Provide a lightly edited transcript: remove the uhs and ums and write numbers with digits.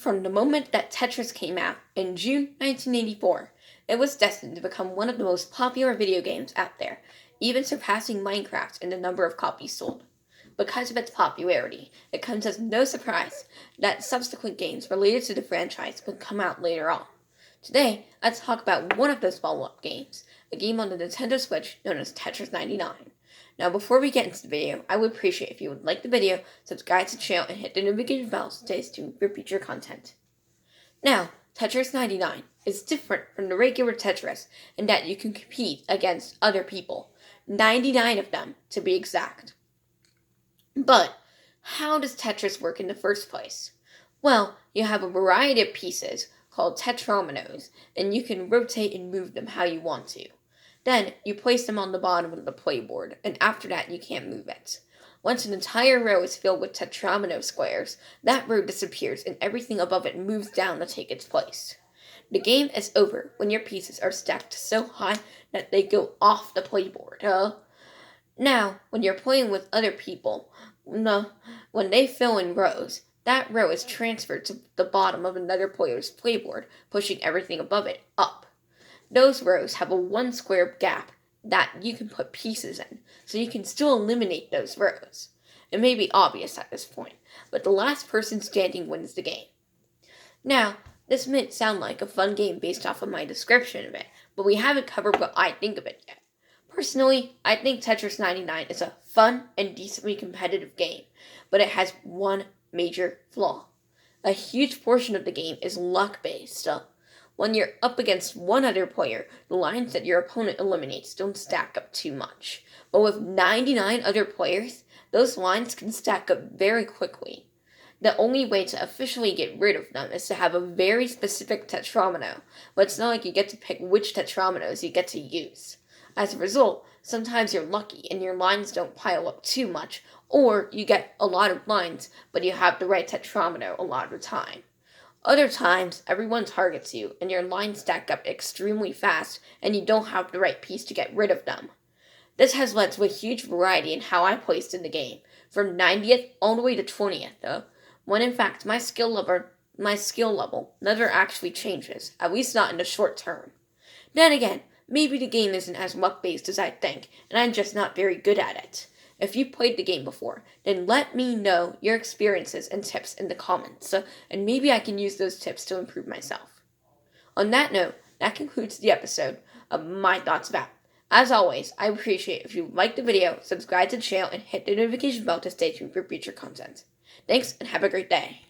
From the moment that Tetris came out in June 1984, it was destined to become one of the most popular video games out there, even surpassing Minecraft in the number of copies sold. Because of its popularity, it comes as no surprise that subsequent games related to the franchise would come out later on. Today, let's talk about one of those follow-up games, a game on the Nintendo Switch known as Tetris 99. Now, before we get into the video, I would appreciate if you would like the video, subscribe to the channel, and hit the notification bell to stay tuned for future content. Now, Tetris 99 is different from the regular Tetris in that you can compete against other people, 99 of them to be exact. But, how does Tetris work in the first place? Well, you have a variety of pieces called tetrominoes, and you can rotate and move them how you want to. Then, you place them on the bottom of the playboard, and after that, you can't move it. Once an entire row is filled with tetromino squares, that row disappears and everything above it moves down to take its place. The game is over when your pieces are stacked so high that they go off the playboard. Now, when you're playing with other people, when they fill in rows, that row is transferred to the bottom of another player's playboard, pushing everything above it up. Those rows have a one square gap that you can put pieces in, so you can still eliminate those rows. It may be obvious at this point, but the last person standing wins the game. Now, this might sound like a fun game based off of my description of it, but we haven't covered what I think of it yet. Personally, I think Tetris 99 is a fun and decently competitive game, but it has one major flaw. A huge portion of the game is luck-based. When you're up against one other player, the lines that your opponent eliminates don't stack up too much. But with 99 other players, those lines can stack up very quickly. The only way to officially get rid of them is to have a very specific tetromino, but it's not like you get to pick which tetrominos you get to use. As a result, sometimes you're lucky and your lines don't pile up too much, or you get a lot of lines, but you have the right tetromino a lot of the time. Other times, everyone targets you, and your lines stack up extremely fast, and you don't have the right piece to get rid of them. This has led to a huge variety in how I placed in the game, from 90th all the way to 20th, when in fact my skill level never actually changes, at least not in the short term. Then again, maybe the game isn't as luck-based as I think, and I'm just not very good at it. If you played the game before, then let me know your experiences and tips in the comments, and maybe I can use those tips to improve myself. On that note, that concludes the episode of my thoughts about it. As always, I appreciate if you like the video, subscribe to the channel, and hit the notification bell to stay tuned for future content. Thanks, and have a great day.